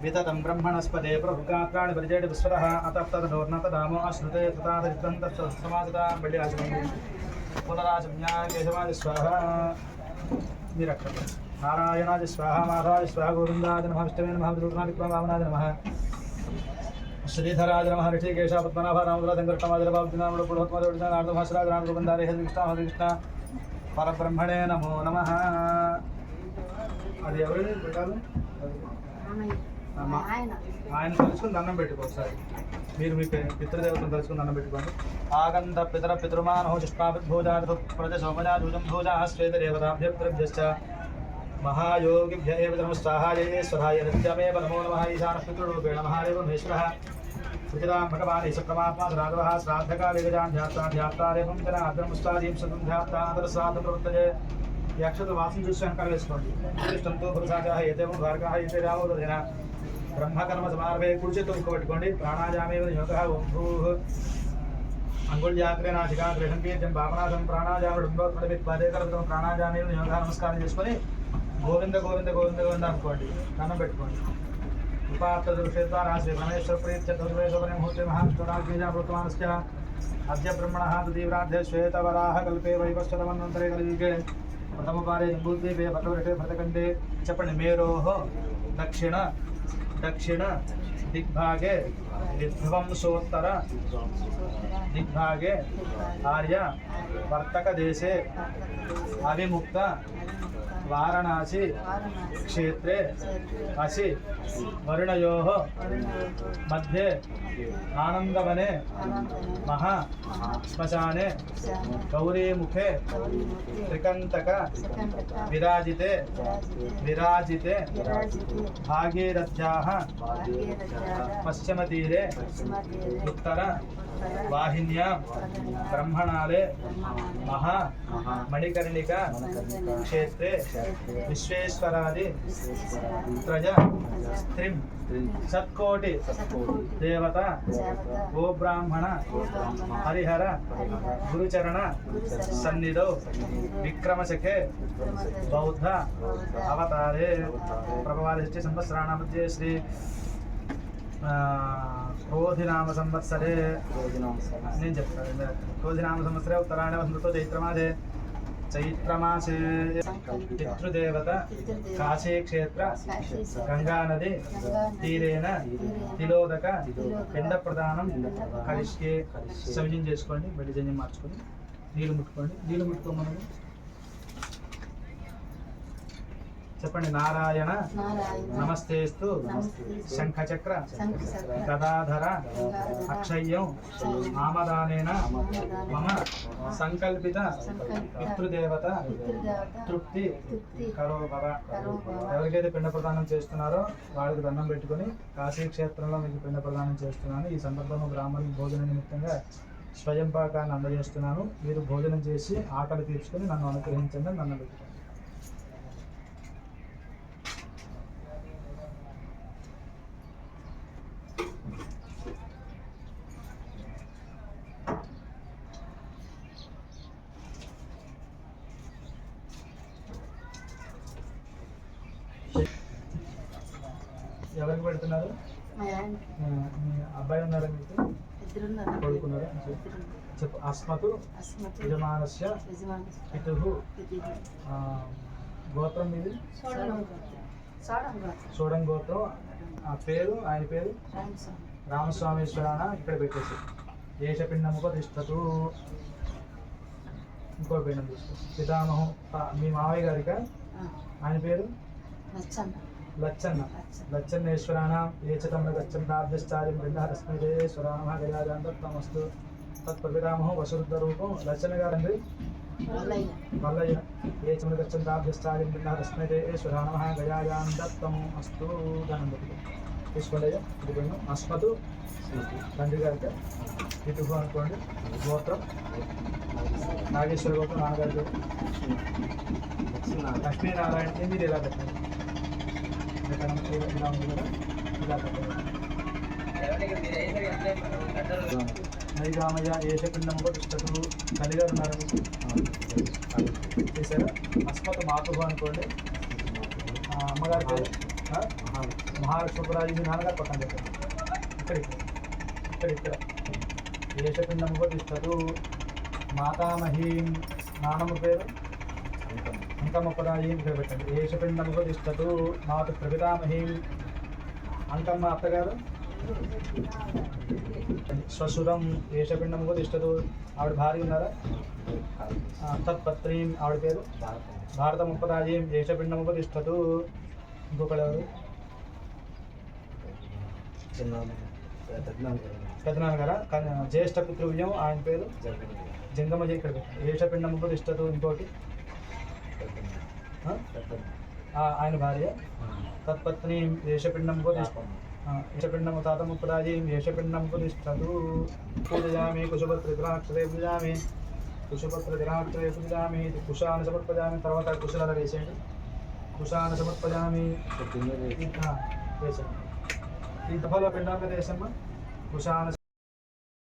विततं ब्रह्मणस्पदे प्रभुगात्राणि परिचेति विश्वतः अतः तदोर्नतदामो अश्नुते तथा दरिद्रं तत्समासता बलिराजमन्ये पुनराजम्या केशवाय स्वाहा निरक्षते नारायणाय स्वाहा माधवाय स्वाहा गोविन्दाय नमः विष्णवे नमः विष्णुनाथ वामनाय नमः श्रीधराज नमः ऋषिकेश पद्मनाभ रामदुला संकर्षणाय बाबुनाम पुरोहितमदोडिना नारदभासराज राम गोविन्दारे हरि कृष्ण परब्रह्मणे नमो नमः అది ఎవరు పెట్టాలి ఆయన తలుచుకుని దండం పెట్టుకో ఒకసారి మీరు మీ పితృదేవతను తలుచుకుని దండం పెట్టుకోండి ఆగంధ పితర పితృమానో చుష్పాభిర్భోజాదు ప్రజ సోమజాజూజం భోజా శ్వేతదేవతాభ్యప్తభ్యశ్చ మహాయోగిభ్య ఏవ నమః స్వధాయ నిత్యమేవ నమో నమః ఈశాన పితృరూపేణ మహాదేవ మహేశ్వరः సుచిరాం భగవాన్ ఈశ పరమాత్మా రాఘవः శ్రాద్ధకాలే గజాన్ ధ్యాత్తారేవం జనార్దనముస్తాదీం శతం ధ్యాత్తాదరసాదం ప్రవర్తయే ఈ అక్షత వాసన చూసి వెనకాల వేసుకోండి ఇష్టంతో పురుషాచాహ ఏదేమో ద్వారకా అయితే రామోదన బ్రహ్మకర్మ సమార్భే కుడిచేతో పెట్టుకోండి ప్రాణాయామే యోగ ఓం భూః అంగుళ్యాగ్రే నాసికాగ్రే సంకీర్తం భావనాథం ప్రాణాయాముడు ప్రాణాయామే యోగ నమస్కారం చేసుకొని గోవింద గోవింద గోవింద గోవింద అనుకోండి దండం పెట్టుకోండి ఉపాత్తదుషేతారాశ్రీ రమేశ్వర ప్రీత్యర్వేశోపనే ముహూర్తే మహావిష్ణురాజ్ఞామృతమానస్య అద్య బ్రహ్మణः దివ్రాధ్య శ్వేతవరాహ కల్పే వైవస్వతమన్వంతరే కలియుగే प्रथमपारे जम्बूद्वीपे भट्टवर्षे भरतखण्डे चपणि मेरोः दक्षिण दक्षिण दिग्भागे विध्वंसोत्तर दिग्भागे आर्य वर्तकदेशे अविमुक्त वाराणसी क्षेत्रे असि वर्णयोः मध्ये आनंदवने महा श्मशाने गौरीमुखे त्रिकंटक विराजिते विराजिते भागीरथ्याः पश्चिमतीरे उत्तर वाहिन्यां ब्रह्मणाले महा मणिकर्णिका क्षेत्रे विश्वेश्वरादि त्रज स्त्रीं सत्कोटि देवता गोब्राह्मण हरिहर गुरुचरण सन्निधौ विक्रमशके बौद्ध अवतारे प्रभवादिष्टि संवत्सराणां मध्ये श्री क्रोधिनाम संवत्सरे నేను చెప్తాను క్రోధినామ సంవత్సరే ఉత్తరాయణ వసంతతో చైత్రమాసే పితృదేవత కాశీక్షేత్ర గంగానది తీరేన తిలోదక పిండ ప్రదానం కలిష్కే సవిజం చేసుకోండి బెడ్డి జన్యం మార్చుకొని నీళ్ళు ముట్టుకోమని చెప్పండి నారాయణ నమస్తేస్తు శంఖచక్ర గదాధర అక్షయ్యం ఆమదానేన మమ సంకల్పిత పితృదేవత తృప్తి కరో భవ. ఎవరికైతే పిండ ప్రదానం చేస్తున్నారో వాళ్ళకి దండం పెట్టుకొని కాశీక్షేత్రంలో మీకు పిండ ప్రదానం చేస్తున్నాను. ఈ సందర్భంలో బ్రాహ్మణులకు భోజన నిమిత్తంగా స్వయం పాకాన్ని అందజేస్తున్నాను. మీరు భోజనం చేసి ఆకలి తీర్చుకొని నన్ను అనుగ్రహించండి. దండం పెట్టుకోండి. ఎవరికి పెడుతున్నారు? మీ అబ్బాయి ఉన్నారా? మీకు కొడుకున్నారా? చెప్పు. అస్మతు యజమానస్య పితుః గోత్రం మీది సోడం గోత్రం. ఆ పేరు ఆయన పేరు రామస్వామేశ్వరాన ఇక్కడ పెట్టేసి దేశపిండముకు తిష్టతు. ఇంకో పిండం తీసుకో. పితామహం మీ మావయ్య గారిక ఆయన పేరు లచ్చన్నేశ్వరాణం ఏచతం గచ్చంతాభ్యశ్చార్యం పిండహరస్మేశ్వరాణ గజాజాంతమస్తు తత్ప్రపితామహం వసురుద్ధరూపం లచ్చన్న గారండి మల్లయ్య ఏచం గచ్చంతాభ్యశ్చార్యం పిండహరస్మేశ్వరాణ గజాజాంతం అస్తు. దానం తీసుకోండి. ఇది పిండం. అస్మతు తండ్రి గారికి పితుః అనుకోండి. గోత్రం నాగేశ్వర గోత్రం. నాన్నగారి లక్ష్మీనారాయణ. మీరు ఇలా పెట్టండి. ఇలా ఉంది కదా, ఇలా పెట్టండి. నైరామయ్య ఏషపిండముగా తిష్టతు. తల్లిగారు ఉన్నారు చేశారా? అస్మత్ మాతుహు అనుకోండి. అమ్మగారి పేరు మహాలక్ష్మీపురాజు. మీ నాన్నగారు పక్కన చెప్పండి. ఇక్కడ ఏషపిండం ఉపతిష్టతు. మాతామహీం. నానమ్మ పేరు అంకమ్మపరాజీం. ఇక్కడ పెట్టండి. ఏషపిండం ఉపతిష్టతు. మాతు ప్రపితామహీం. అంకమ్మ అత్తగారు శ్వశురం. ఏషపిండం ఉపతిష్టతు. ఆవిడ భార్య ఉన్నారా? తత్పత్రీం. ఆవిడ పేరు భారతముపరాజీం. ఏషపిండం ఉపతిష్టతు. ఇంకొకడు ఎవరు? పెద్దనాన్నగారా? జ్యేష్ఠ పితృవ్యం. ఆయన పేరు జంగమజీ. ఇక్కడ ఏషపిండం ఉపతిష్టతు. ఇంకోటి ఆయన భార్య తత్పత్ని. ఏషపిండం ఏషపిండం తాతముపరాజీం. ఏషపిండం ఉపతిష్టతు. పూజయామి కుశపత్రిగ్రాక్షరే పూజామి. కుశపత్రగ్రాక్షరే పూజామి. కుశాన సమర్పజామి. తర్వాత కుశల వేసేయండి. కుశాన సమర్పజామి వేసండి. ఈ దఫలో పిండం మీద వేసమ్మా. కుశాన